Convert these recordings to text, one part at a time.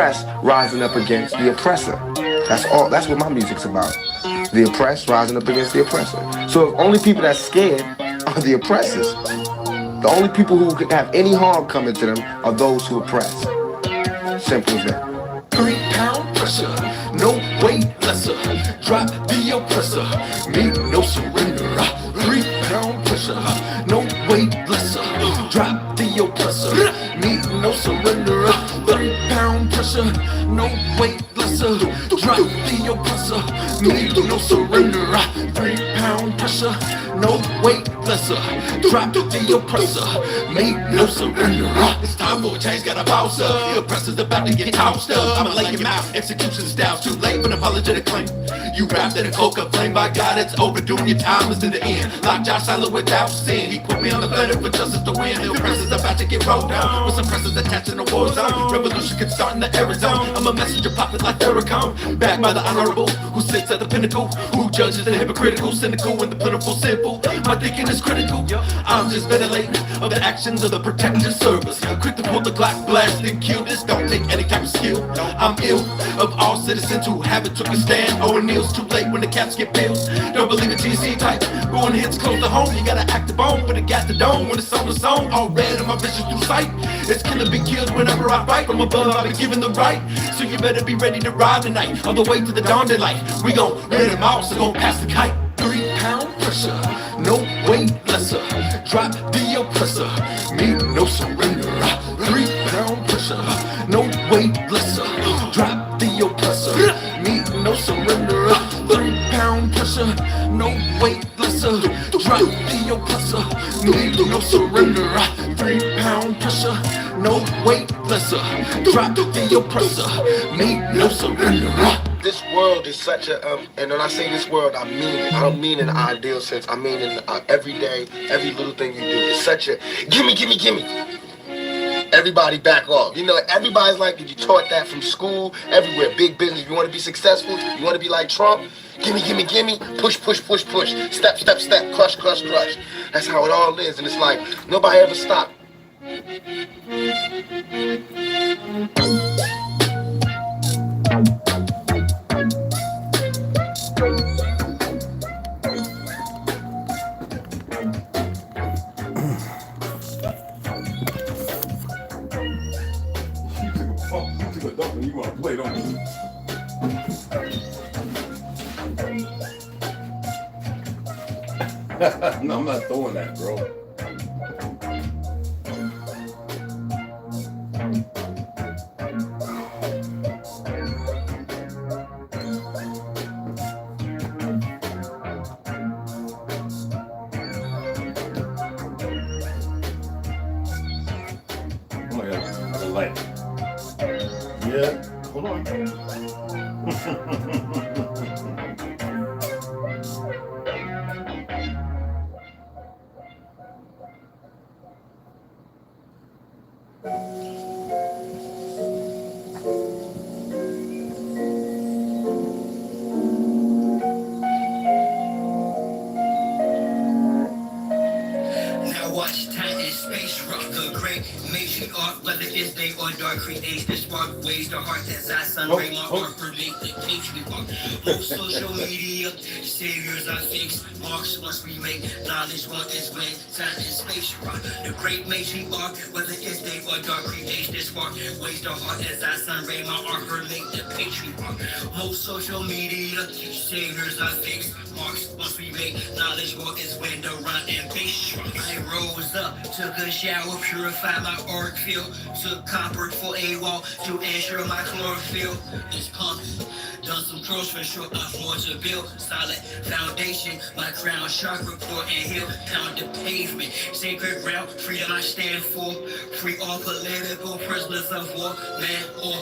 oppressed rising up against the oppressor. That's all. That's what my music's about. The oppressed rising up against the oppressor. So the only people that's scared are the oppressors. The only people who can have any harm coming to them are those who oppress. Simple as that. 3-pound pressure, no weight lesser. Drop the oppressor, me no surrender. 3-pound pressure, no weight lesser. Drop the oppressor, me no surrender. 3-pound pressure, no weight lesser. Drop the oppressor, me no surrender. 3-pound pressure, no weight lesser. Drop the oppressor, me no surrender. It's time for a change, gotta bounce up. The oppressor's about to get tossed up. I'ma lay him out, execution style's too late for an apologetic claim. You wrapped in a coca flame, by God, it's overdue. Your time is to the end. Lock Josh silent without sin. He put me on the planet for justice to win. The oppressor's about to get rolled down with some pressures attached in the war zone. Revolution can start in the Arizona. I'm a messenger popping like Farrakhan. Backed by the honorable who sits at the pinnacle, who judges the hypocritical, cynical, and the plentiful simple. My thinking is critical. I'm just ventilating of the actions of the protective service. Quick to pull the Glock, blast and kill. This don't take any type of skill. I'm ill of all citizens who haven't took a stand. Oh, and it's too late when the caps get bills. Don't believe it, GC type. Going hits close to home. You gotta act the bone when it got the dome. When it's on the zone, all red in my vision through sight. It's gonna be killed whenever I fight. From above, I'll be given the right. So you better be ready to ride tonight. On the way to the dawn daylight. We gon' rid them out, so gon' pass the kite. 3-pound pressure, no weight lesser. Drop the oppressor, me no surrender. 3-pound pressure, no weight lesser. Drop the oppressor, me no surrender. 3-pound pressure, no weight lesser. Drop the oppressor, me no surrender. 3-pound pressure, no weight lesser. Drop the oppressor, me no surrender. This world is such a, and when I say this world, I mean it. I don't mean in an ideal sense. I mean in every day, every little thing you do. It's such a, gimme, gimme, gimme. Everybody back off. You know, everybody's like, you taught that from school, everywhere. Big business. You want to be successful? You want to be like Trump? Gimme, gimme, gimme. Push, push, push, push. Step, step, step. Crush, crush, crush. That's how it all is. And it's like, nobody ever stopped. You want to play, don't you? No, I'm not throwing that, bro. Oh my God, the light. Yeah, hold on. Now watch time and space rock the great matriarch, whether it's day or dark, creates the spark, ways the heart as I sun ray my art, permeate the patriarch. Most social media, saviors are fixed, marks must be made, knowledge one is when time and space rock. The great matriarch, whether it's day or dark, creates the spark, ways the heart as I sun ray my art, permeate the patriarch. Most social media, saviors are fixed, marks must be made, knowledge one is when the run and bass rock. I rose up, took a shower, purified my auric field, took copper for a wall to ensure my chlorophyll is pumping. Done some curls for sure, I'm more to build solid foundation. My crown chakra, core and heel, pound the pavement. Sacred ground, freedom I stand for. Free all political prisoners of war, man or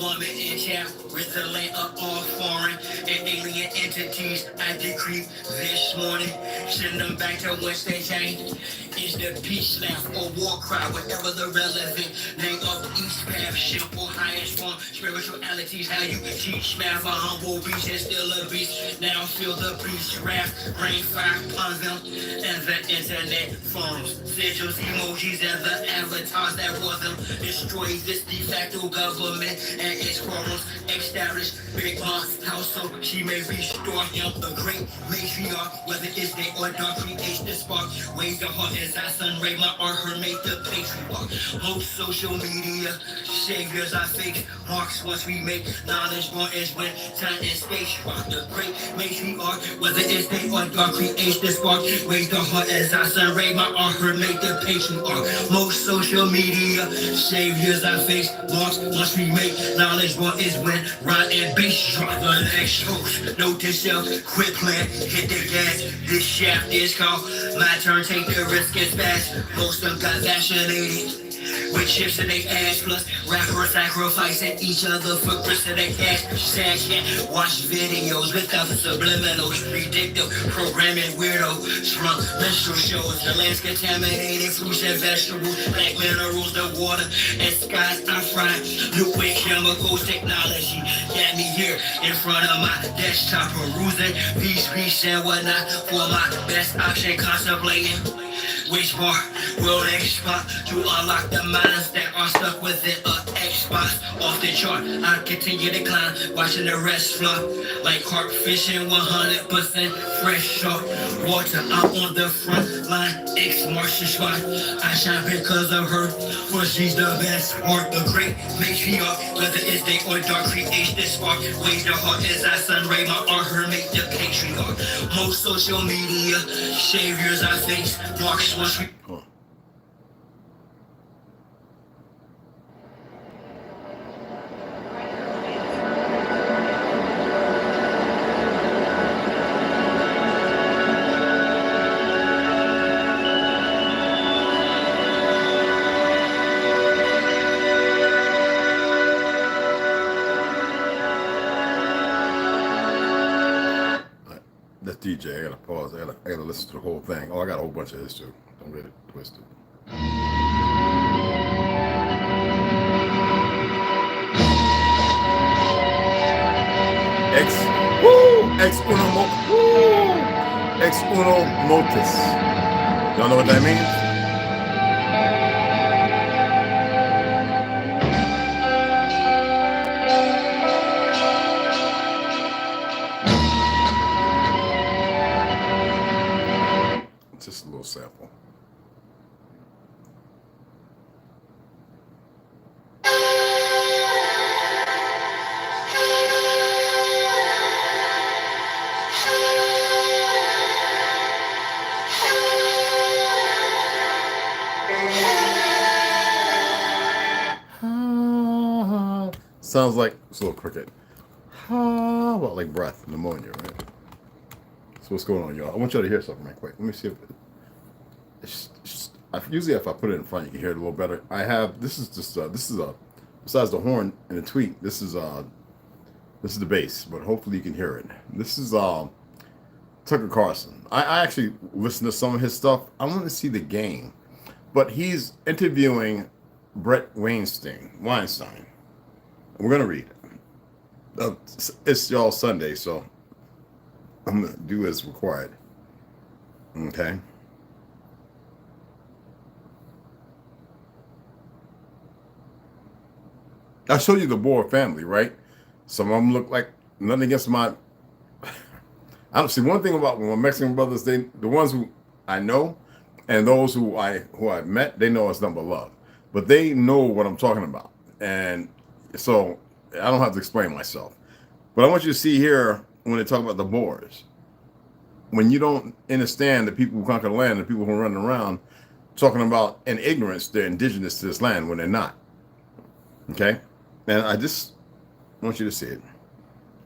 woman in child. Rid the land of all foreign and alien entities. I decree this morning, send them back to whence they came. Is the peace laugh or war cry, whatever the relevant name of each path, simple highest form, spirituality's how you teach math. A humble beast and still a beast. Now feel the beast wrath, rain fire upon them, and the internet forms, sigils, emojis, and the avatars that rule them. Destroy this de facto government and is quarrels established. Big Mom's household, she may restore him the great matriarch. Whether it's day or dark, creates the spark. Wave the heart as I sun ray my art, her make the patriarch. Most social media saviors are fake marks. Once we make knowledge more is when time and space rock. The great matriarch, whether it's day or dark, creates the spark. Wave the heart as I sun ray my art, her make the patriarch. Most social media saviors are fake marks. Once we make knowledge more is when rhyme and bass drop. The next host, note to self, quit playing, hit the gas. This shaft is called my turn, take the risk, it's fast. Most of them got vaccinated with chips in their ass, plus rappers sacrificing each other for grits in their cash. Sad shit, watch videos without the subliminals. Predictive programming weirdo, slump menstrual shows. The land's contaminated, fruits and vegetables, black minerals, the water and skies are fried. Liquid chemicals, technology got me here in front of my desktop, perusing peace, and whatnot for my best option, contemplating which bar will next spot to unlock the minds that are stuck within a Xbox. Off the chart, I continue to climb, watching the rest flop like carp fishing, 100% fresh shark water. I'm on the front line, ex-martial spot. I shine because of her, for she's the best part. The great matriarch, whether it's day or dark, creates this spark. Waves the heart as I sun ray my art, her make the patriarch. Most social media saviors I face marks. That's DJ. I gotta pause. I gotta listen to the whole thing. Oh, I got a whole bunch of this too. Don't get it twisted. Ex uno motus. Y'all know what that means? Just a little sample. Sounds like it's a little cricket. Well, like breath, pneumonia, right? So what's going on, y'all? I want y'all to hear something right quick. Let me see if usually if I put it in front, you can hear it a little better. I have this is besides the horn and the tweet. This is the bass, but hopefully you can hear it. This is Tucker Carlson. I actually listened to some of his stuff. I want to see the game, but he's interviewing Brett Weinstein. We're gonna read it. It's y'all Sunday, so I'm gonna do as required. Okay. I showed you the Boer family, right? Some of them look like nothing against my. I don't see one thing about my Mexican brothers. The ones who I know, and those who I've met, they know it's nothing but love. But they know what I'm talking about, and so I don't have to explain myself. But I want you to see here when they talk about the Boers. When you don't understand the people who conquer the land, the people who are running around talking about in ignorance, they're indigenous to this land when they're not. Okay? And I just want you to see it.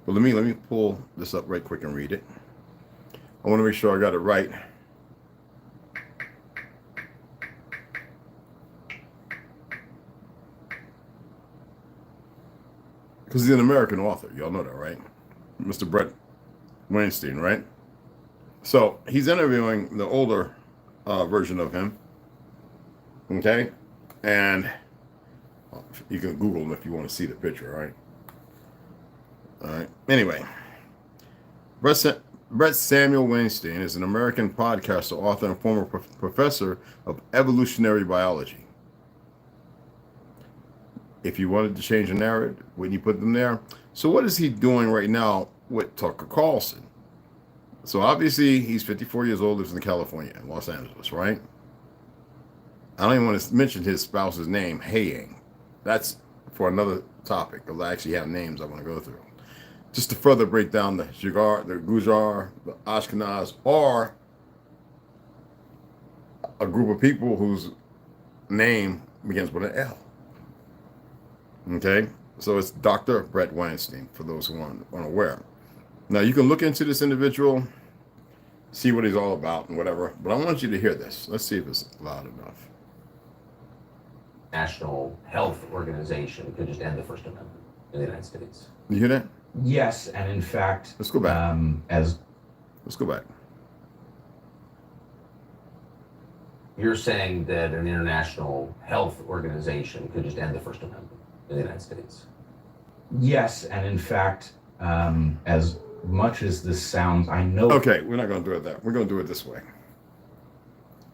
But let me pull this up right quick and read it. I want to make sure I got it right. Because he's an American author. Y'all know that, right? Mr. Brett Weinstein, right? So he's interviewing the older version of him. Okay? And you can Google him if you want to see the picture, right? All right. Anyway, Brett Samuel Weinstein is an American podcaster, author, and former professor of evolutionary biology. if you wanted to change the narrative, wouldn't you put them there? So what is he doing right now with Tucker Carlson? So obviously he's 54 years old, lives in California, Los Angeles, right? I don't even want to mention his spouse's name, Haying. That's for another topic, because I actually have names I want to go through. Just to further break down the Shigar, the Gujar, the Ashkenaz, or a group of people whose name begins with an L. Okay? So it's Dr. Brett Weinstein, for those who aren't unaware. Now, you can look into this individual, see what he's all about and whatever, but I want you to hear this. Let's see if it's loud enough. National Health Organization could just end the First Amendment in the United States. You hear that? Yes, and in fact, Let's go back. Let's go back. You're saying that an international health organization could just end the First Amendment in the United States. Yes, and in fact, as much as this sounds, I know. Okay, we're not going to do it that. We're going to do it this way.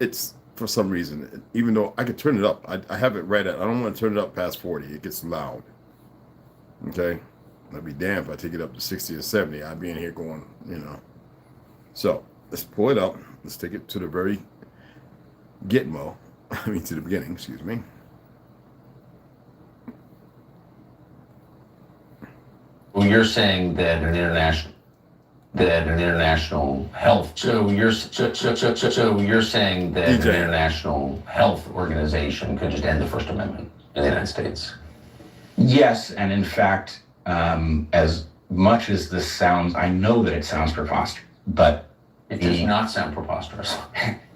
It's, for some reason, even though I could turn it up, I have it right at, I don't want to turn it up past 40. It gets loud. Okay? I'd be damned if I take it up to 60 or 70. I'd be in here going, you know. So, let's pull it up. Let's take it to the very gitmo. I mean, to the beginning, excuse me. Well, you're saying that an international health. So you're saying that DJ. an international health organization could just end the First Amendment in the United States. Yes, and in fact, as much as this sounds, I know that it sounds preposterous, but it does not sound preposterous.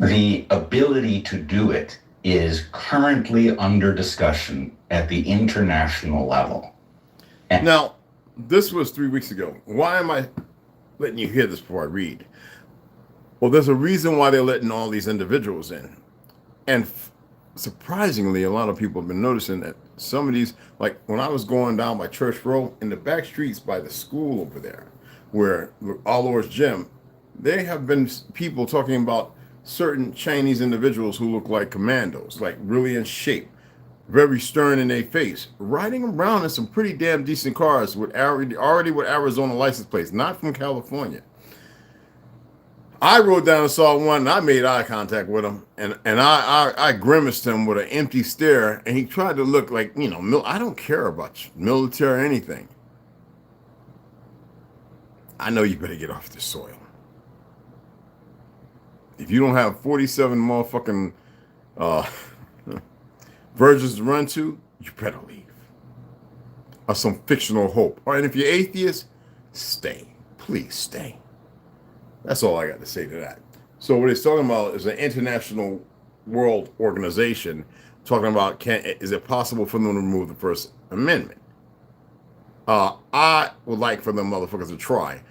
The ability to do it is currently under discussion at the international level. Now, this was 3 weeks ago. Why am I letting you hear this before I read? Well, there's a reason why they're letting all these individuals in. And surprisingly, a lot of people have been noticing that some of these, like when I was going down by Church Row, in the back streets by the school over there, where All Lord's Gym, there have been people talking about certain Chinese individuals who look like commandos, like really in shape, very stern in their face, riding around in some pretty damn decent cars with already with Arizona license plates, not from California. I rode down and saw one, and I made eye contact with him, and I grimaced him with an empty stare, and he tried to look like, you know, I don't care about military or anything. I know you better get off this soil. If you don't have 47 motherfucking virgins to run to, you better leave. Or some fictional hope. And if you're atheist, stay. Please stay. That's all I got to say to that. So what he's talking about is an international world organization talking about is it possible for them to remove the First Amendment? I would like for them motherfuckers to try.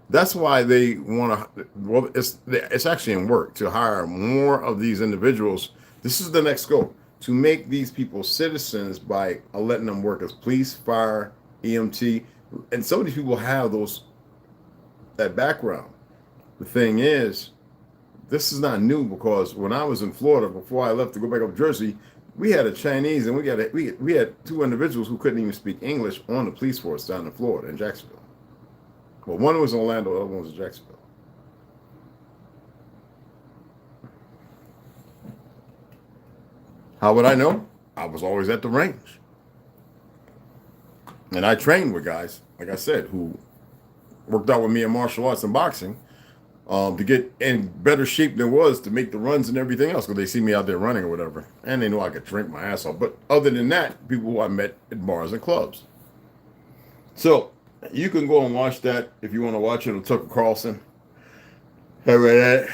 That's why they want to, well, it's actually in work to hire more of these individuals. This is the next goal, to make these people citizens by letting them work as police, fire, EMT. And some of these people have that background. The thing is, this is not new, because when I was in Florida, before I left to go back up Jersey, we had a Chinese, and we had two individuals who couldn't even speak English on the police force down in Florida, in Jacksonville. Well, one was in Orlando, the other one was in Jacksonville. How would I know? I was always at the range. And I trained with guys, like I said, who worked out with me in martial arts and boxing to get in better shape than was to make the runs and everything else, because they see me out there running or whatever. And they know I could drink my ass off. But other than that, people who I met at bars and clubs. So you can go and watch that if you want to watch it on Tucker Carlson. Have that.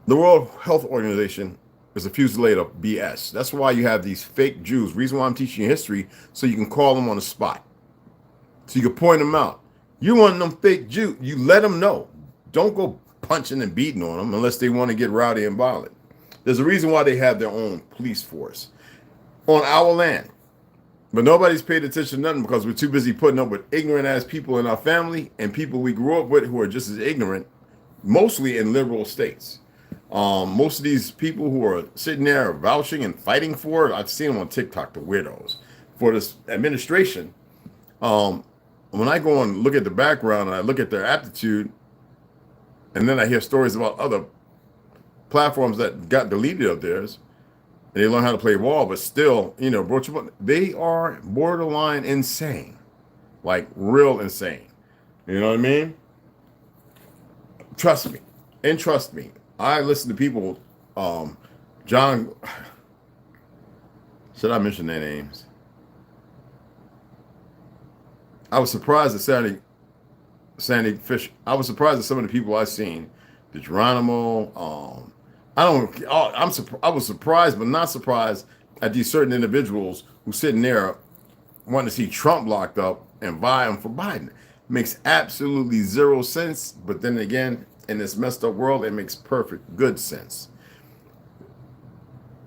The World Health Organization is a fusillade of BS. That's why you have these fake Jews. Reason why I'm teaching you history, so you can call them on the spot. So you can point them out. You want them fake Jews, you let them know. Don't go punching and beating on them unless they want to get rowdy and violent. There's a reason why they have their own police force on our land. But nobody's paid attention to nothing, because we're too busy putting up with ignorant ass people in our family and people we grew up with who are just as ignorant, mostly in liberal states. Most of these people who are sitting there vouching and fighting for it, I've seen them on TikTok, the weirdos, for this administration. When I go and look at the background and I look at their aptitude, and then I hear stories about other platforms that got deleted of theirs, and they learn how to play ball, but still, you know, they are borderline insane, like real insane. You know what I mean? Trust me, and trust me. I listen to people, John, should I mention their names? I was surprised at Sandy Fish. I was surprised at some of the people I've seen. The Geronimo. I was surprised, but not surprised at these certain individuals who sitting there wanting to see Trump locked up and vying for Biden. Makes absolutely zero sense. But then again, in this messed up world, it makes perfect good sense.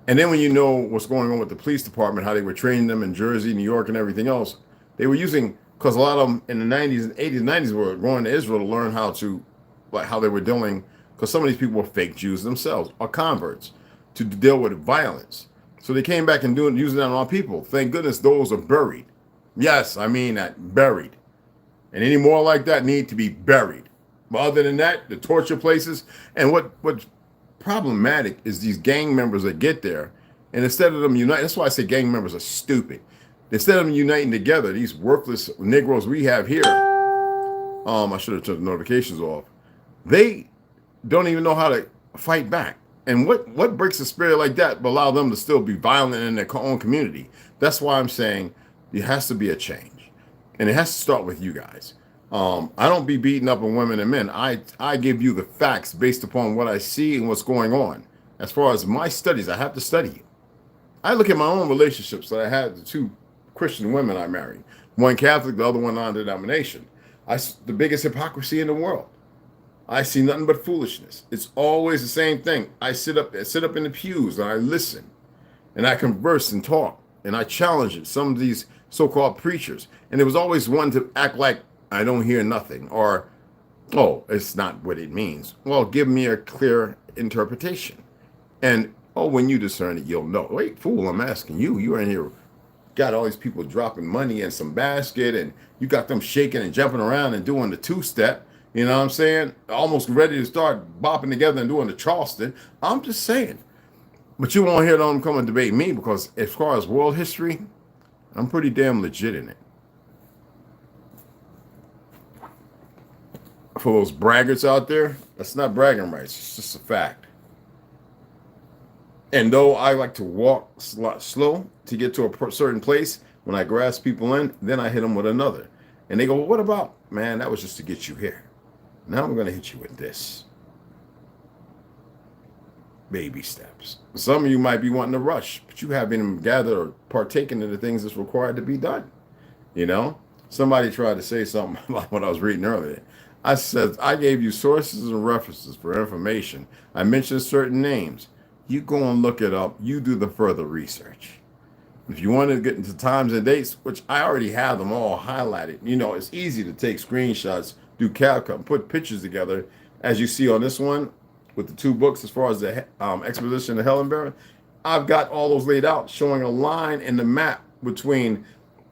And then when you know what's going on with the police department, how they were training them in Jersey, New York, and everything else, they were using, because a lot of them in the 90s and 80s, 90s were going to Israel to learn how to, like how they were dealing, because some of these people were fake Jews themselves, or converts, to deal with violence. So they came back and using that on our people. Thank goodness those are buried. Yes, I mean that, buried. And any more like that need to be buried. But other than that, the torture places, and what's problematic is these gang members that get there, and instead of them uniting, that's why I say gang members are stupid. Instead of them uniting together, these worthless Negroes we have here, I should have turned the notifications off. They don't even know how to fight back. And what breaks a spirit like that but allow them to still be violent in their own community? That's why I'm saying there has to be a change. And it has to start with you guys. I don't be beating up on women and men. I give you the facts based upon what I see and what's going on. As far as my studies, I have to study it. I look at my own relationships that I had, the two Christian women I married. One Catholic, the other one non-denomination. The biggest hypocrisy in the world. I see nothing but foolishness. It's always the same thing. I sit up in the pews and I listen and I converse and talk and I challenge it. Some of these so-called preachers, and there was always one to act like I don't hear nothing, or oh, it's not what it means. Well, give me a clear interpretation. And oh, when you discern it, you'll know. Wait, fool, I'm asking you. You're in here, got all these people dropping money in some basket, and you got them shaking and jumping around and doing the two-step. You know what I'm saying? Almost ready to start bopping together and doing the Charleston. I'm just saying. But you won't hear them come and debate me, because as far as world history, I'm pretty damn legit in it. For those braggarts out there, that's not bragging rights. It's just a fact. And though I like to walk slow to get to a certain place, when I grasp people in, then I hit them with another. And they go, well, what about, man, that was just to get you here. Now I'm going to hit you with this. Baby steps. Some of you might be wanting to rush, but you haven't even gathered or partaken in the things that's required to be done. You know, somebody tried to say something about what I was reading earlier. I said, I gave you sources and references for information. I mentioned certain names. You go and look it up. You do the further research. If you want to get into times and dates, which I already have them all highlighted, you know, it's easy to take screenshots, do CapCut, put pictures together, as you see on this one with the two books as far as the Exposition of Hellenberg. I've got all those laid out, showing a line in the map between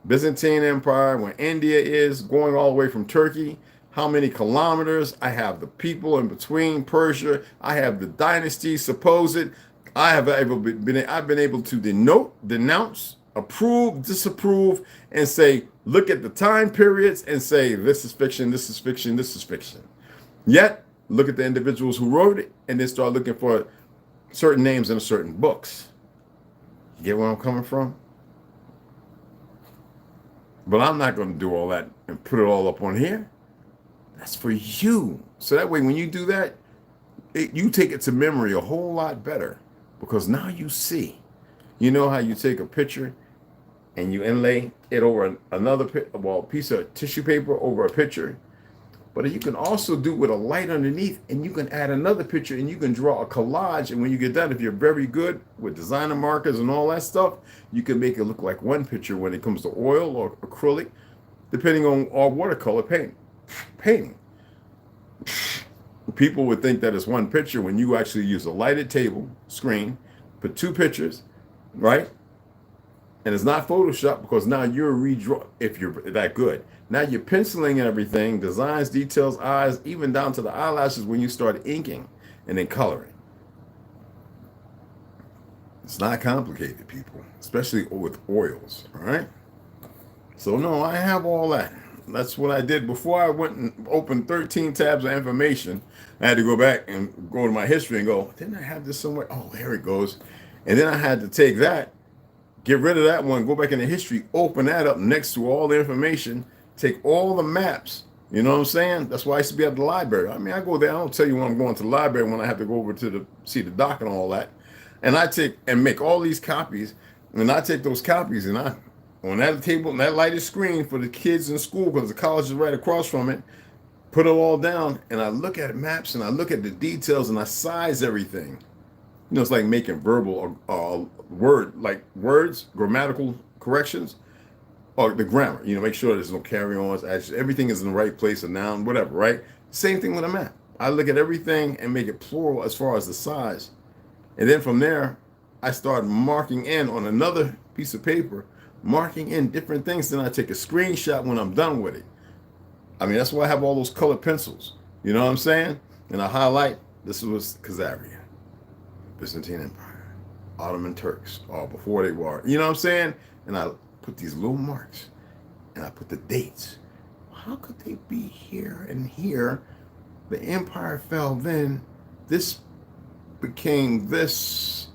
Byzantine Empire, where India is, going all the way from Turkey, how many kilometers. I have the people in between, Persia. I have the dynasty supposed. I've been able to denounce, approve, disapprove, and say, look at the time periods and say, this is fiction, this is fiction, this is fiction. Yet, look at the individuals who wrote it and then start looking for certain names in certain books. You get where I'm coming from? But I'm not going to do all that and put it all up on here. That's for you. So that way, when you do that, you take it to memory a whole lot better, because now you see. You know how you take a picture and you inlay it over another piece of tissue paper over a picture, but you can also do with a light underneath, and you can add another picture and you can draw a collage. And when you get done, if you're very good with designer markers and all that stuff, you can make it look like one picture when it comes to oil or acrylic, depending on our watercolor painting. people would think that it's one picture when you actually use a lighted table screen, put two pictures, right? And it's not Photoshop because now you're redraw if you're that good. Now you're penciling everything, designs, details, eyes, even down to the eyelashes when you start inking and then coloring. It's not complicated, people, especially with oils, all right? So no, I have all that. That's what I did before I went and opened 13 tabs of information. I had to go back and go to my history and go, didn't I have this somewhere? Oh, there it goes. And then I had to take that, get rid of that one, go back in the history, open that up next to all the information, take all the maps. You know what I'm saying? That's why I used to be at the library. I mean, I go there. I don't tell you when I'm going to the library when I have to go over to see the doc and all that. And I take and make all these copies. And I take those copies and I, on that table, on that lighted screen for the kids in school, because the college is right across from it, put it all down, and I look at maps and I look at the details and I size everything. You know, it's like making verbal words, grammatical corrections, or the grammar. You know, make sure there's no carry-ons. Actually, everything is in the right place, a noun, whatever, right? Same thing with a map. I look at everything and make it plural as far as the size. And then from there, I start marking in on another piece of paper, marking in different things. Then I take a screenshot when I'm done with it. I mean, that's why I have all those colored pencils. You know what I'm saying? And I highlight, this was Khazaria, Byzantine Empire, Ottoman Turks, or before they were. You know what I'm saying? And I put these little marks, and I put the dates. How could they be here and here? The empire fell then. This became this.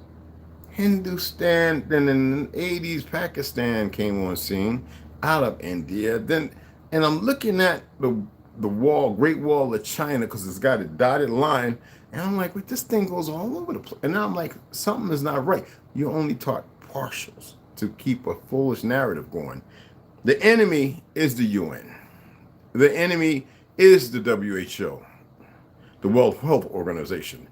Hindustan, then in the 80s, Pakistan came on scene out of India. Then, and I'm looking at the wall, Great Wall of China, because it's got a dotted line. And I'm like, wait, this thing goes all over the place. And now I'm like, something is not right. You're only taught partials to keep a foolish narrative going. The enemy is the UN. The enemy is the WHO, the World Health Organization.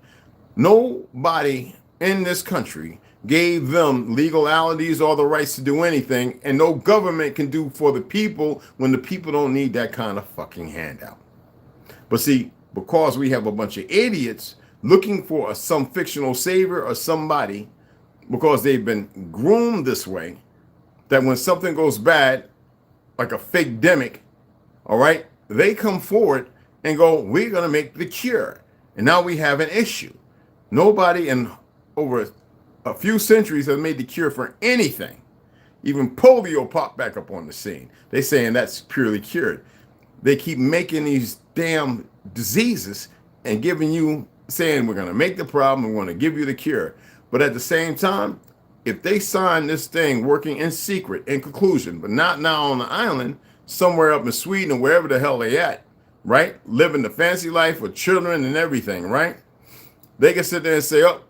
Nobody in this country gave them legalities or the rights to do anything, and no government can do for the people when the people don't need that kind of fucking handout. But see, because we have a bunch of idiots looking for some fictional savior or somebody, because they've been groomed this way, that when something goes bad, like a fake demic, all right, they come forward and go, we're going to make the cure. And now we have an issue. Nobody in over a few centuries has made the cure for anything. Even polio popped back up on the scene. They're saying that's purely cured. They keep making these damn diseases and giving you, saying we're going to make the problem, we're going to give you the cure. But at the same time, if they sign this thing working in secret, in conclusion, but not now on the island, somewhere up in Sweden or wherever the hell they at, right? Living the fancy life with children and everything, right? They can sit there and say, oh,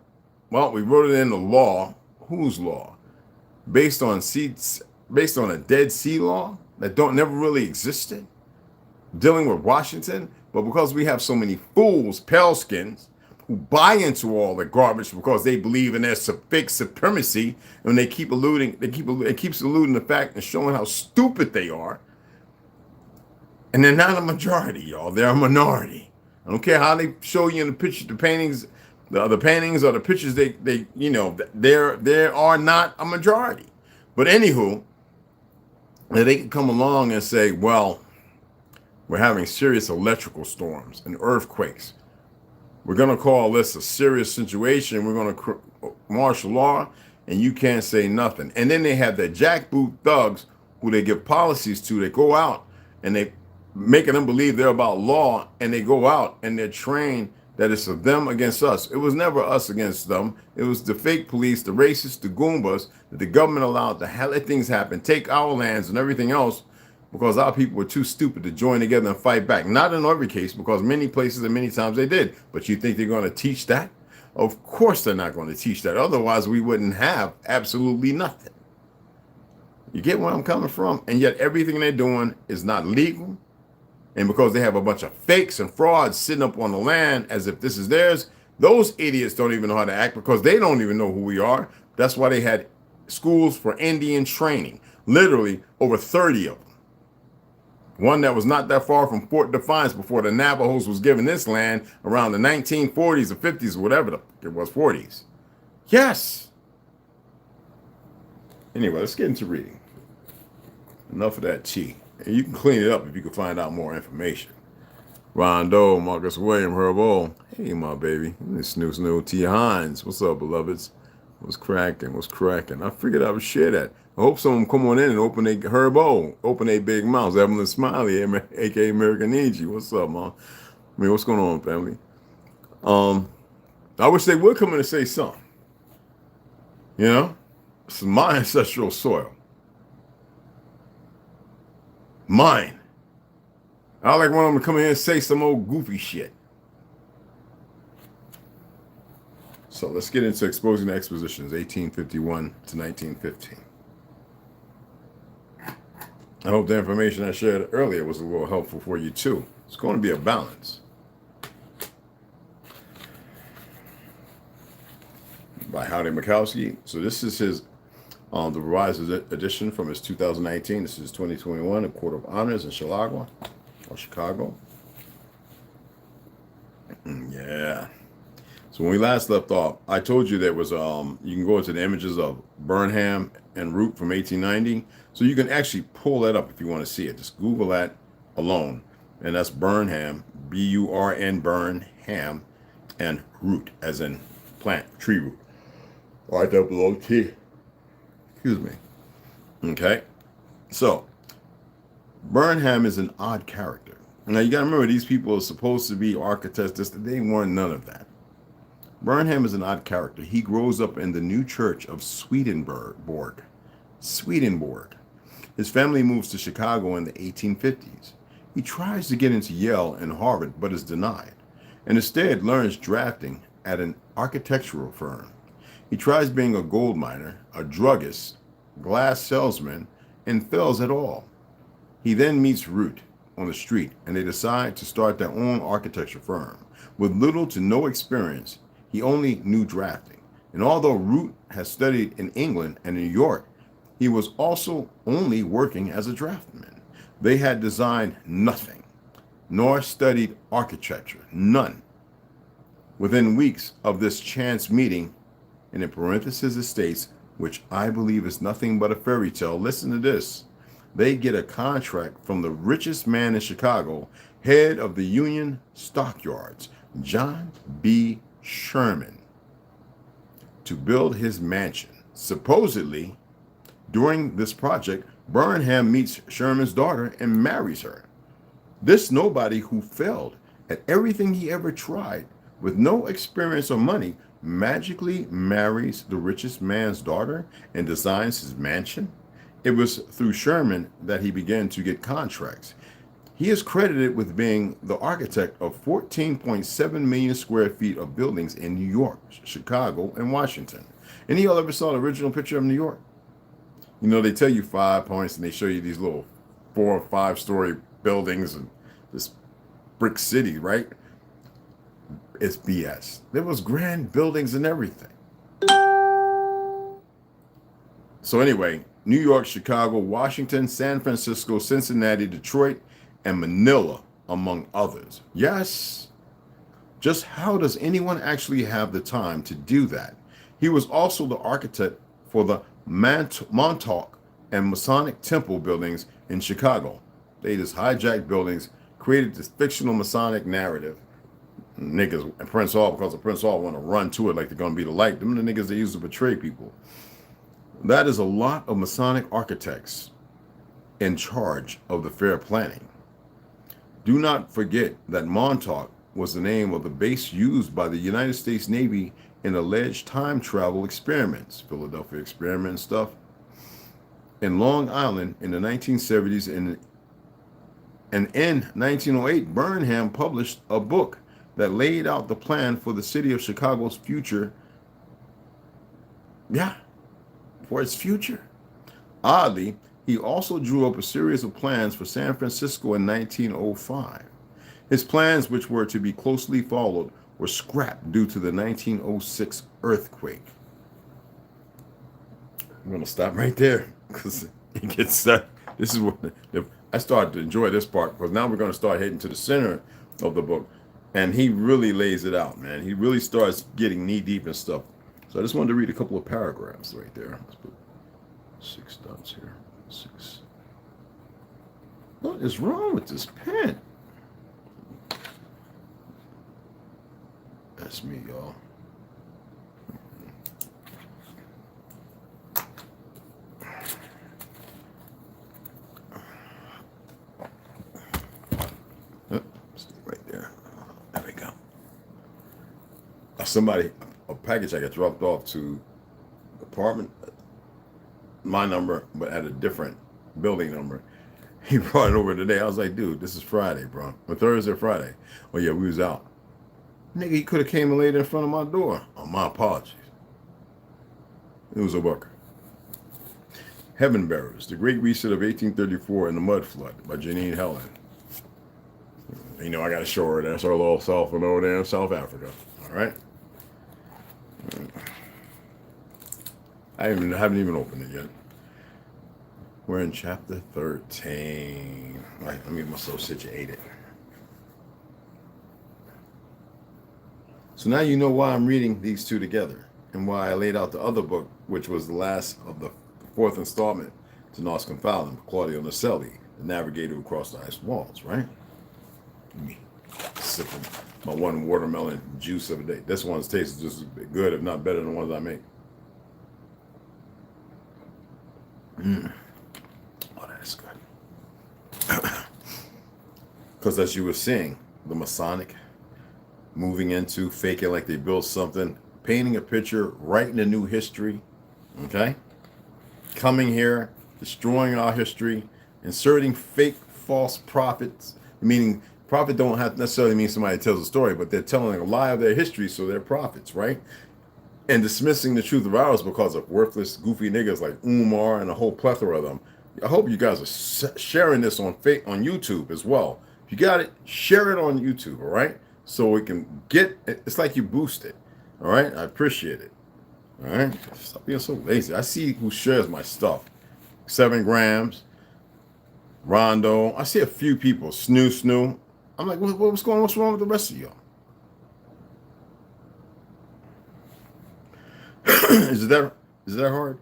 well, we wrote it in the law. Whose law? Based on a Dead Sea law that never really existed, dealing with Washington. But because we have so many fools, pale skins, who buy into all the garbage because they believe in their fake supremacy, and they keep alluding, it keeps eluding the fact and showing how stupid they are. And they're not a majority, y'all. They're a minority. I don't care how they show you in the picture, the paintings, the paintings or the pictures, they you know, they are not a majority. But anywho, they can come along and say, well, we're having serious electrical storms and earthquakes. We're going to call this a serious situation. We're going to martial law, and you can't say nothing. And then they have the jackboot thugs who they give policies to. They go out and they making them believe they're about law, and they go out and they're trained that it's of them against us. It was never us against them. It was the fake police, the racists, the Goombas that the government allowed to let things happen, take our lands and everything else, because our people were too stupid to join together and fight back. Not in every case, because many places and many times they did. But you think they're going to teach that? Of course they're not going to teach that. Otherwise, we wouldn't have absolutely nothing. You get where I'm coming from? And yet everything they're doing is not legal. And because they have a bunch of fakes and frauds sitting up on the land as if this is theirs, those idiots don't even know how to act because they don't even know who we are. That's why they had schools for Indian training, literally over 30 of them. one that was not that far from Fort Defiance before the Navajos was given this land around the 1940s or 50s or whatever it was, 40s. Yes. Anyway, let's get into reading. Enough of that tea. And you can clean it up if you can find out more information. Rondo, Marcus William, Herbo. Hey, my baby. Snoo T. Hines. What's up, beloveds? What's cracking? What's cracking? I figured I would share that. I hope someone come on in and open a Herbo, open a big mouth. Evelyn Smiley, aka American Ninja. What's up, man? I mean, what's going on, family? I wish they would come in and say something. You know, this is my ancestral soil. Mine. I like one of them to come in here and say some old goofy shit. So let's get into Exposing the Expositions, 1851 to 1915. I hope the information I shared earlier was a little helpful for you too. It's going to be a balance. By Howdy Mikowski. So this is his, the revised edition from his 2019. This is 2021, a Court of Honors in Chicago. Yeah. So when we last left off, I told you there was, you can go into the images of Burnham and Root from 1890. So you can actually pull that up if you want to see it. Just Google that alone. And that's Burnham, B-U-R-N, Burnham, and Root, as in plant, tree root. R-double-O-T. Excuse me. Okay. So, Burnham is an odd character. Now, you got to remember, these people are supposed to be architects. They weren't none of that. Burnham is an odd character. He grows up in the new church of Swedenborg. His family moves to Chicago in the 1850s. He tries to get into Yale and Harvard, but is denied, and instead learns drafting at an architectural firm. He tries being a gold miner, a druggist, glass salesman, and fails at all. He then meets Root on the street, and they decide to start their own architecture firm. With little to no experience, he only knew drafting. And although Root has studied in England and New York, he was also only working as a draftsman. They had designed nothing, nor studied architecture, none. Within weeks of this chance meeting, and in parentheses it states, which I believe is nothing but a fairy tale, listen to this, they get a contract from the richest man in Chicago, head of the Union Stockyards, John B. Sherman, to build his mansion. Supposedly, during this project, Burnham meets Sherman's daughter and marries her. This nobody who failed at everything he ever tried with no experience or money magically marries the richest man's daughter and designs his mansion. It was through Sherman that he began to get contracts. He is credited with being the architect of 14.7 million square feet of buildings in New York, Chicago, and Washington. Any of y'all ever saw the original picture of New York? You know, they tell you 5 points and they show you these little 4 or 5 story buildings and this brick city, right? It's BS. There was grand buildings and everything. So anyway, New York, Chicago, Washington, San Francisco, Cincinnati, Detroit, and Manila, among others. Yes. Just how does anyone actually have the time to do that? He was also the architect for the Montauk and Masonic Temple buildings in Chicago. They just hijacked buildings, created this fictional Masonic narrative. Niggas and Prince Hall, because of Prince Hall, want to run to it like they're going to be the light. Them the niggas they use to betray people. That is a lot of Masonic architects in charge of the fair planning. Do not forget that Montauk was the name of the base used by the United States Navy in alleged time travel experiments, Philadelphia experiment stuff, in Long Island in the 1970s. And in 1908, Burnham published a book that laid out the plan for the city of Chicago's future. Yeah, for its future. Oddly, he also drew up a series of plans for San Francisco in 1905. His plans, which were to be closely followed, were scrapped due to the 1906 earthquake. I'm going to stop right there because it gets that. This is what I started to enjoy this part because now we're going to start heading to the center of the book. And he really lays it out, man. He really starts getting knee deep and stuff. So I just wanted to read a couple of paragraphs right there. Let's put 6 dots here. 6. What is wrong with this pen? That's me, y'all. Right there. There we go. A package I got dropped off to apartment, my number, but at a different building number. He brought it over today. I was like, dude, this is Friday, bro. Or Thursday or Friday. Oh yeah, we was out. Nigga, he could have came and laid in front of my door. Oh, my apologies. It was a worker. Heaven Bearers, The Great Reset of 1834 and the Mud Flood by Janine Helen. You know, I got to show her that's our little self from over there in South Africa. All right. I haven't even opened it yet. We're in chapter 13. All right, let me get myself situated. So now you know why I'm reading these two together and why I laid out the other book, which was the last of the 4th installment to Nos Confoundum, Claudio Naselli, The Navigator Who Crossed the Ice Walls, right? Let me sip my one watermelon juice of the day. This one's tastes just as good, if not better than the ones I make. Oh, that's good. Because as you were seeing, the Masonic moving into faking like they built something, painting a picture, writing a new history, okay? Coming here, destroying our history, inserting fake, false prophets, meaning prophet don't have to necessarily mean somebody tells a story, but they're telling a lie of their history, so they're prophets, right? And dismissing the truth of ours because of worthless, goofy niggas like Umar and a whole plethora of them. I hope you guys are sharing this on YouTube as well. If you got it, share it on YouTube, all right? So we can get, it's like you boost it, all right? I appreciate it, all right? Stop being so lazy. I see who shares my stuff. 7 grams, Rondo. I see a few people, Snoo. I'm like, what's going on? What's wrong with the rest of y'all? Is that hard?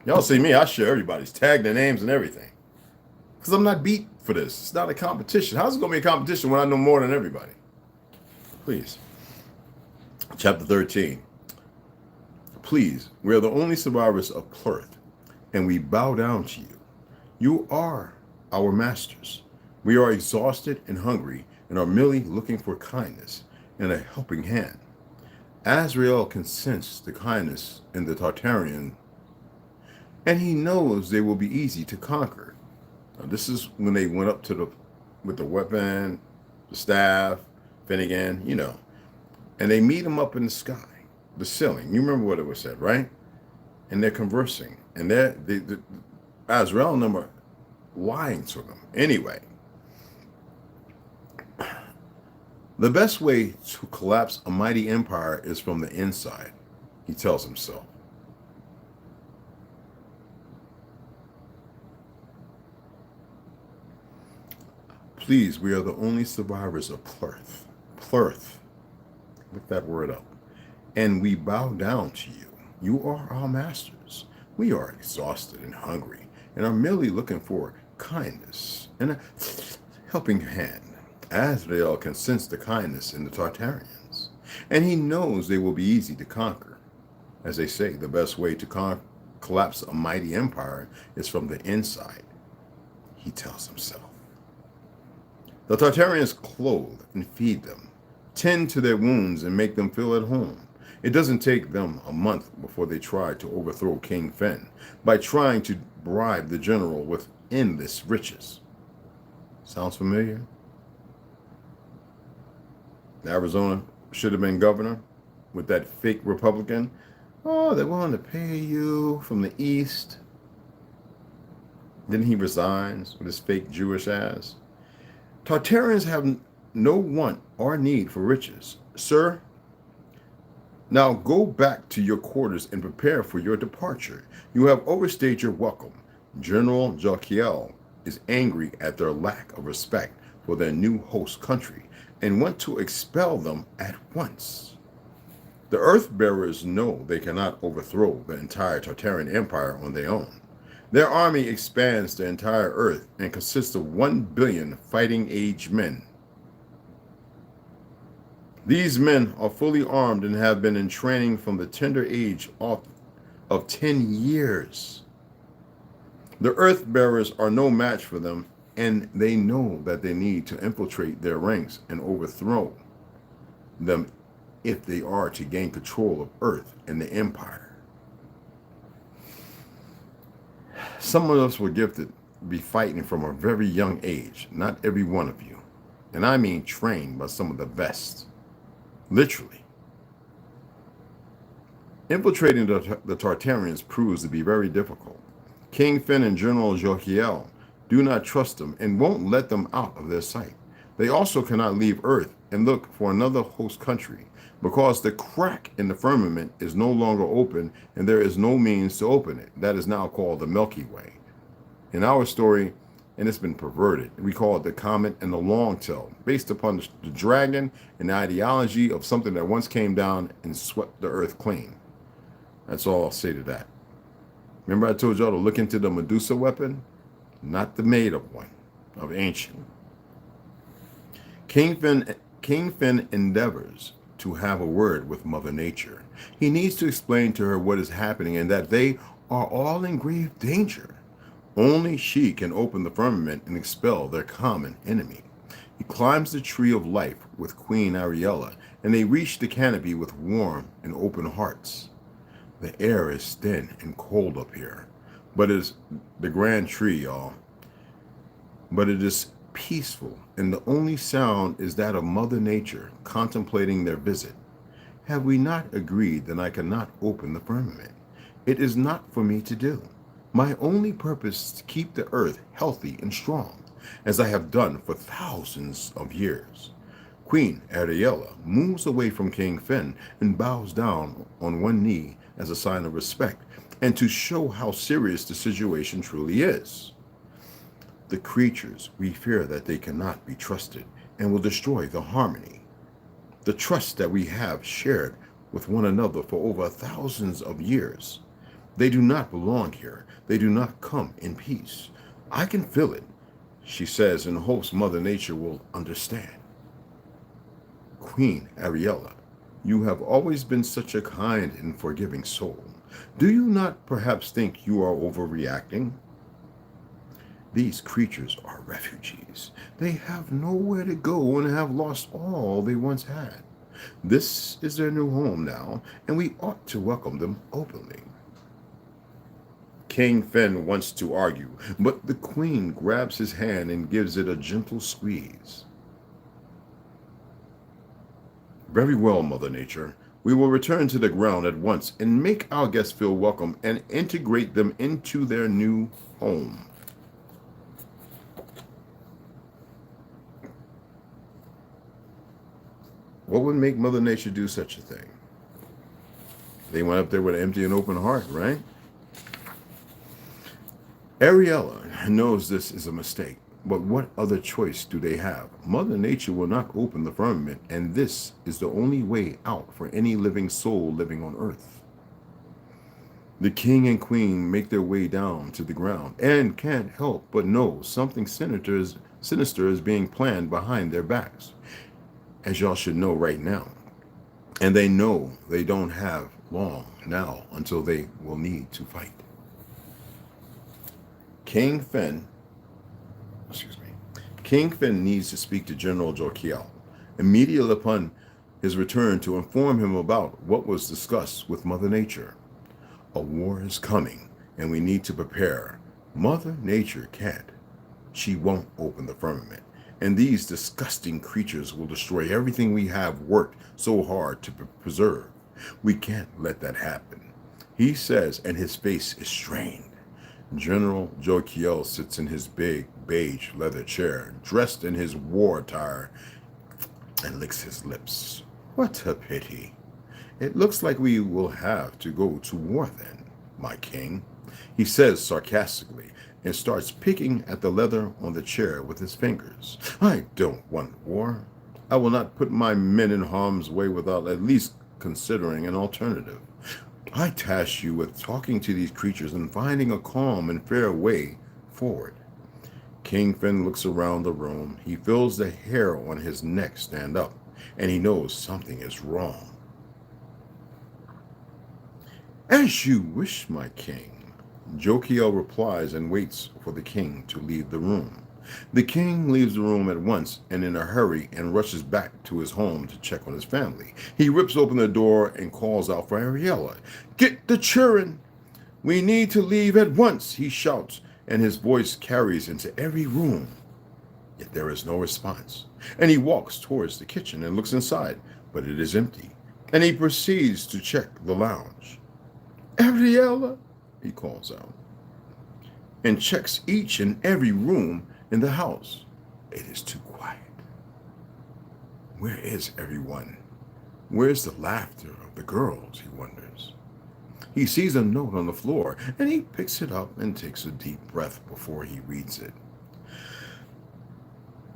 Y'all see me, I share everybody's, tag their names and everything. Because I'm not beat for this. It's not a competition. How's it going to be a competition when I know more than everybody? Please. Chapter 13. Please, we are the only survivors of Plurth, and we bow down to you. You are our masters. We are exhausted and hungry and are merely looking for kindness and a helping hand. Azrael can sense the kindness in the Tartarian, and he knows they will be easy to conquer. Now, this is when they went up to with the weapon, the staff, Finnegan, you know, and they meet him up in the sky, the ceiling. You remember what it was said, right? And they're conversing, and the Azrael and them are lying to them. Anyway, the best way to collapse a mighty empire is from the inside, he tells himself. Please, we are the only survivors of Plurth. Plurth. Look that word up. And we bow down to you. You are our masters. We are exhausted and hungry and are merely looking for kindness and a helping hand. Azrael can sense the kindness in the Tartarians, and he knows they will be easy to conquer. As they say, the best way to collapse a mighty empire is from the inside, he tells himself. The Tartarians clothe and feed them, tend to their wounds and make them feel at home. It doesn't take them a month before they try to overthrow King Fen by trying to bribe the general with endless riches. Sounds familiar? Arizona should have been governor with that fake Republican. Oh, they wanted to pay you from the East. Then he resigns with his fake Jewish ass. Tartarians have no want or need for riches. Sir, Now go back to your quarters and prepare for your departure. You have overstayed your welcome. General Jokiel is angry at their lack of respect for their new host country and want to expel them at once. The Earth Bearers know they cannot overthrow the entire Tartarian Empire on their own. Their army expands the entire Earth and consists of 1 billion fighting-age men. These men are fully armed and have been in training from the tender age of 10 years. The Earth Bearers are no match for them, and they know that they need to infiltrate their ranks and overthrow them if they are to gain control of Earth and the Empire. Some of us were gifted to be fighting from a very young age, not every one of you. And I mean trained by some of the best. Literally. Infiltrating the Tartarians proves to be very difficult. King Finn and General Jokiel do not trust them and won't let them out of their sight. They also cannot leave Earth and look for another host country because the crack in the firmament is no longer open and there is no means to open it. That is now called the Milky Way. In our story, and it's been perverted, we call it the comet and the long tail, based upon the dragon and the ideology of something that once came down and swept the earth clean. That's all I'll say to that. Remember I told y'all to look into the Medusa weapon? Not the made of one, of ancient. King Finn endeavors to have a word with Mother Nature. He needs to explain to her what is happening and that they are all in grave danger. Only she can open the firmament and expel their common enemy. He climbs the tree of life with Queen Ariella, and they reach the canopy with warm and open hearts. The air is thin and cold up here, but it's the grand tree, y'all. But it is peaceful, and the only sound is that of Mother Nature contemplating their visit. Have we not agreed that I cannot open the firmament? It is not for me to do. My only purpose is to keep the earth healthy and strong, as I have done for thousands of years. Queen Ariella moves away from King Finn and bows down on one knee as a sign of respect and to show how serious the situation truly is. The creatures, we fear that they cannot be trusted and will destroy the harmony, the trust that we have shared with one another for over thousands of years. They do not belong here. They do not come in peace. I can feel it, she says, and hopes Mother Nature will understand. Queen Ariella, you have always been such a kind and forgiving soul. Do you not perhaps think you are overreacting? These creatures are refugees. They have nowhere to go and have lost all they once had. This is their new home now, and we ought to welcome them openly. King Finn wants to argue, but the queen grabs his hand and gives it a gentle squeeze. Very well, Mother Nature. We will return to the ground at once and make our guests feel welcome and integrate them into their new home. What would make Mother Nature do such a thing? They went up there with an empty and open heart, right? Ariella knows this is a mistake, but what other choice do they have? Mother Nature will not open the firmament, and this is the only way out for any living soul living on Earth. The king and queen make their way down to the ground and can't help but know something sinister is being planned behind their backs, as y'all should know right now. And they know they don't have long now until they will need to fight. King Finn needs to speak to General Jokiel immediately upon his return to inform him about what was discussed with Mother Nature. A war is coming, and we need to prepare. Mother Nature can't. She won't open the firmament, and these disgusting creatures will destroy everything we have worked so hard to preserve. We can't let that happen, he says, and his face is strained. General Jokiel sits in his big beige leather chair, dressed in his war attire, and licks his lips. What a pity. It looks like we will have to go to war then, my king, he says sarcastically, and starts picking at the leather on the chair with his fingers. I don't want war. I will not put my men in harm's way without at least considering an alternative. I task you with talking to these creatures and finding a calm and fair way forward. King Finn looks around the room. He feels the hair on his neck stand up, and he knows something is wrong. As you wish, my king. Jokiel replies and waits for the king to leave the room. The king leaves the room at once and in a hurry and rushes back to his home to check on his family. He rips open the door and calls out for Ariella. Get the children! We need to leave at once, he shouts, and his voice carries into every room. Yet there is no response, and he walks towards the kitchen and looks inside, but it is empty, and he proceeds to check the lounge. Ariella, he calls out, and checks each and every room in the house. It is too quiet. Where is everyone? Where's the laughter of the girls, he wonders. He sees a note on the floor, and he picks it up and takes a deep breath before he reads it.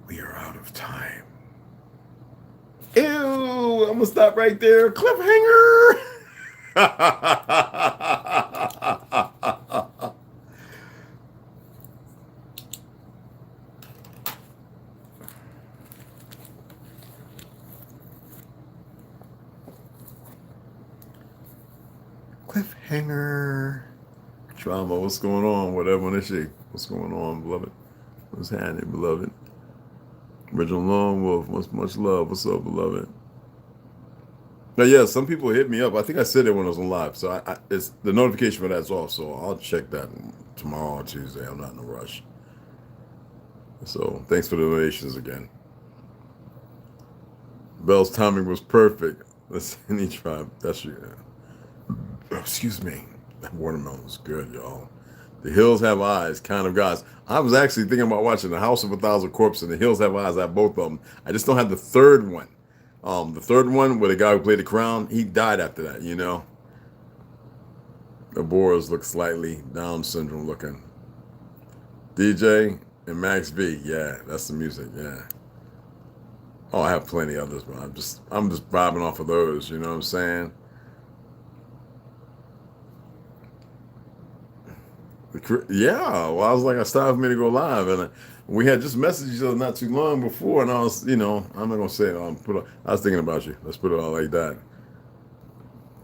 We are out of time. Ew, I'm gonna stop right there. Cliffhanger! Cliffhanger. Trauma, what's going on? Whatever on this shit. What's going on, beloved? What's happening, beloved? Original Lone Wolf, much love. What's up, beloved? Now, yeah, some people hit me up. I think I said it when I was on live. So it's the notification for that's off. So I'll check that tomorrow or Tuesday. I'm not in a rush. So thanks for the donations again. Bell's timing was perfect. Let's any tribe. That's your. Oh, excuse me. That watermelon was good, y'all. The Hills Have Eyes, Kind of Gods. I was actually thinking about watching The House of a Thousand Corpses and The Hills Have Eyes. I have both of them. I just don't have the third one. The third one, where the guy who played the crown, he died after that, you know. The Boers look slightly Down syndrome looking. DJ and Max V, yeah, that's the music, yeah. Oh, I have plenty others, but I'm just vibing off of those, you know what I'm saying? Yeah, well, I was like, I stopped for me to go live, and we had just messaged each other not too long before, and I was, you know, I'm not gonna say it. I was thinking about you. Let's put it all like that.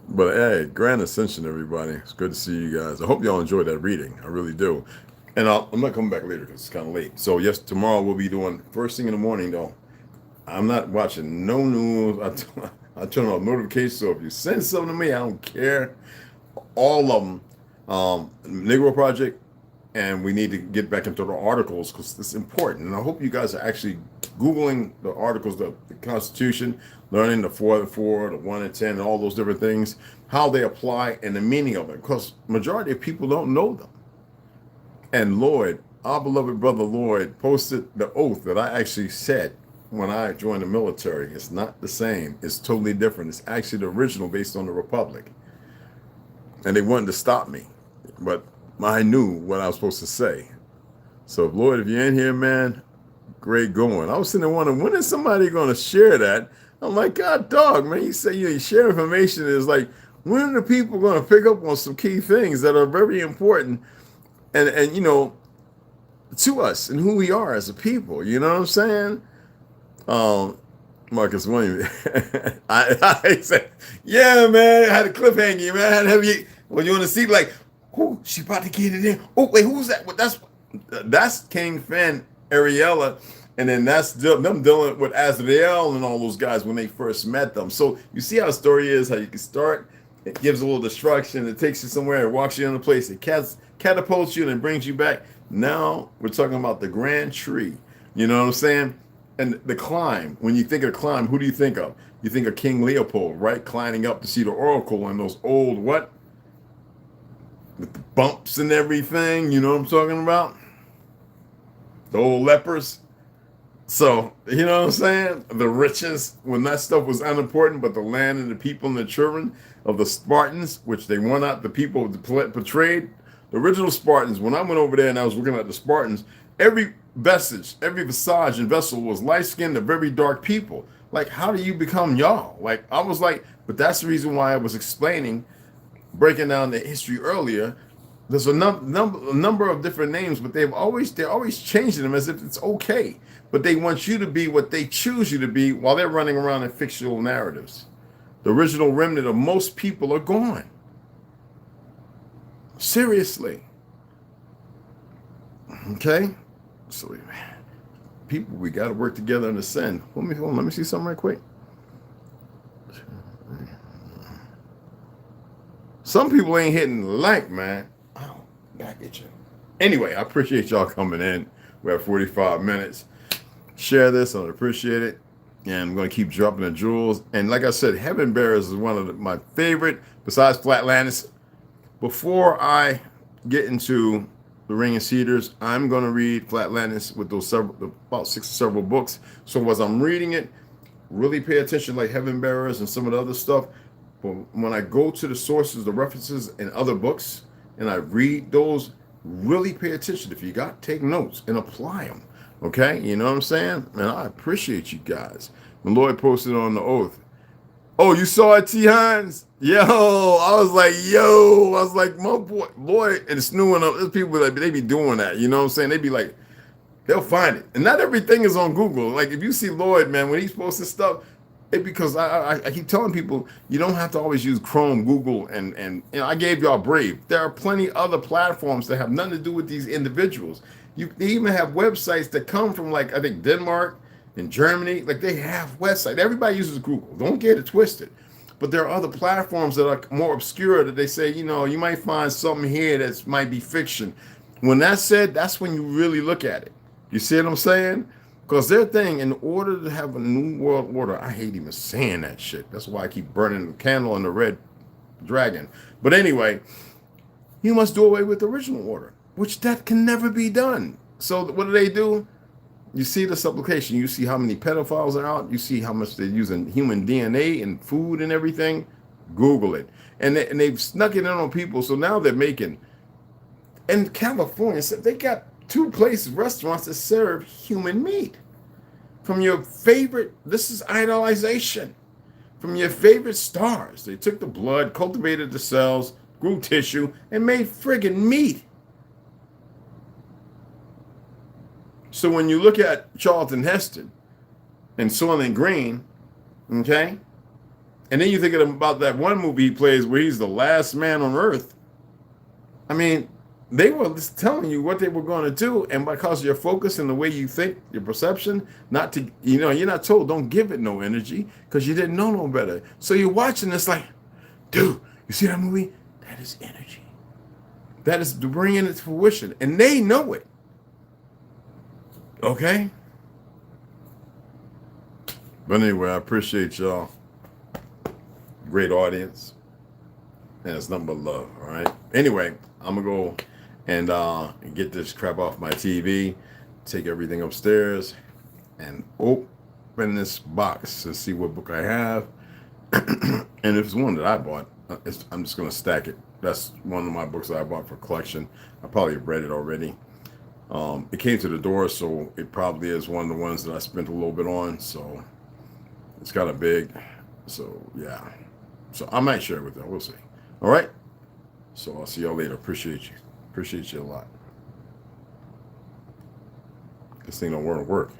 But hey, grand ascension, everybody. It's good to see you guys. I hope y'all enjoyed that reading. I really do. And I'm not coming back later because it's kind of late. So yes, tomorrow we'll be doing first thing in the morning though. I'm not watching no news. I turn off notifications. So if you send something to me, I don't care. All of them. Negro Project, and we need to get back into the articles because it's important. And I hope you guys are actually Googling the articles, the Constitution, learning the 4 and 4, the 1 and 10, and all those different things, how they apply and the meaning of it, because majority of people don't know them. And Lloyd, our beloved brother Lloyd, posted the oath that I actually said when I joined the military. It's not the same. It's totally different. It's actually the original based on the Republic. And they wanted to stop me, but I knew what I was supposed to say. So, Lloyd, if you're in here, man, great going. I was sitting there wondering, when is somebody going to share that? I'm like, God, dog, man, you say you share information. Is like, when are the people going to pick up on some key things that are very important and you know, to us and who we are as a people? You know what I'm saying? Marcus Williams. I said, yeah, man, I had a cliffhanger, man. I had heavy. When you want to see, like, who she about to get it in? Oh, wait, who's that? Well, that's King Finn, Ariella, and then that's them dealing with Azrael and all those guys when they first met them. So you see how the story is, how you can start. It gives a little destruction. It takes you somewhere. It walks you in a place. It catapults you and it brings you back. Now we're talking about the grand tree. You know what I'm saying? And the climb. When you think of climb, who do you think of? You think of King Leopold, right? Climbing up to see the oracle and those old what? With the bumps and everything. You know what I'm talking about? The old lepers. So, you know what I'm saying? The riches, when that stuff was unimportant, but the land and the people and the children of the Spartans, which they won out the people portrayed. The original Spartans, when I went over there and I was looking at the Spartans, every vestige, every visage and vessel was light-skinned, very dark people. Like, how do you become y'all? Like, I was like, but that's the reason why I was explaining, breaking down the history earlier. There's a number of different names, but they're always changing them as if it's okay. But they want you to be what they choose you to be while they're running around in fictional narratives. The original remnant of most people are gone. Seriously. Okay? So, people, we got to work together and ascend. Let me see something right quick. Some people ain't hitting like, man. Oh, back at you. Anyway, I appreciate y'all coming in. We have 45 minutes. Share this. I appreciate it. And I'm going to keep dropping the jewels. And like I said, Heaven Bearers is one of my favorite, besides Flatlanders. Before I get into the Ring of Cedars, I'm going to read Flatlanders with those about 6 or several books. So as I'm reading it, really pay attention, like Heaven Bearers and some of the other stuff. But when I go to the sources, the references in other books, and I read those, really pay attention. If you got, take notes and apply them. Okay? You know what I'm saying? And I appreciate you guys. When Lloyd posted on the Oath, oh, you saw it, T. Hines? Yo, I was like, my boy, Lloyd and Snoo and there's people that they be doing that. You know what I'm saying? They be like, they'll find it. And not everything is on Google. Like, if you see Lloyd, man, when he's posting stuff, it because I keep telling people, you don't have to always use Chrome, Google, and you know, I gave y'all Brave. There are plenty other platforms that have nothing to do with these individuals. They even have websites that come from, like, I think Denmark and Germany. Like, they have websites. Everybody uses Google. Don't get it twisted. But there are other platforms that are more obscure that they say, you know, you might find something here that might be fiction. When that's said, that's when you really look at it. You see what I'm saying? Because their thing, in order to have a new world order, I hate even saying that shit. That's why I keep burning the candle in the red dragon. But anyway, you must do away with the original order, which that can never be done. So what do? You see the supplication. You see how many pedophiles are out. You see how much they're using human DNA and food and everything. Google it. And they've snuck it in on people. So now they're making, in California, they got 2 places, restaurants that serve human meat. From your favorite, this is idolization. From your favorite stars. They took the blood, cultivated the cells, grew tissue, and made friggin' meat. So when you look at Charlton Heston and Soylent Green, okay, and then you think about that one movie he plays where he's the last man on earth. I mean, they were just telling you what they were going to do, and because your focus and the way you think, your perception, not to, you know, you're not told don't give it no energy because you didn't know no better. So you're watching this like, dude, you see that movie? That is energy. That is bringing it to fruition, and they know it. Okay? But anyway, I appreciate y'all. Great audience. And it's nothing but love, all right? Anyway, I'm going to go and get this crap off my TV, take everything upstairs, and open this box to see what book I have. And if it's one that I bought, I'm just going to stack it. That's one of my books that I bought for collection. I probably read it already. It came to the door, so it probably is one of the ones that I spent a little bit on. So it's kind of big. So yeah. So I might share it with you. We'll see. All right. So I'll see y'all later. Appreciate you. Appreciate you a lot. This thing don't want to work.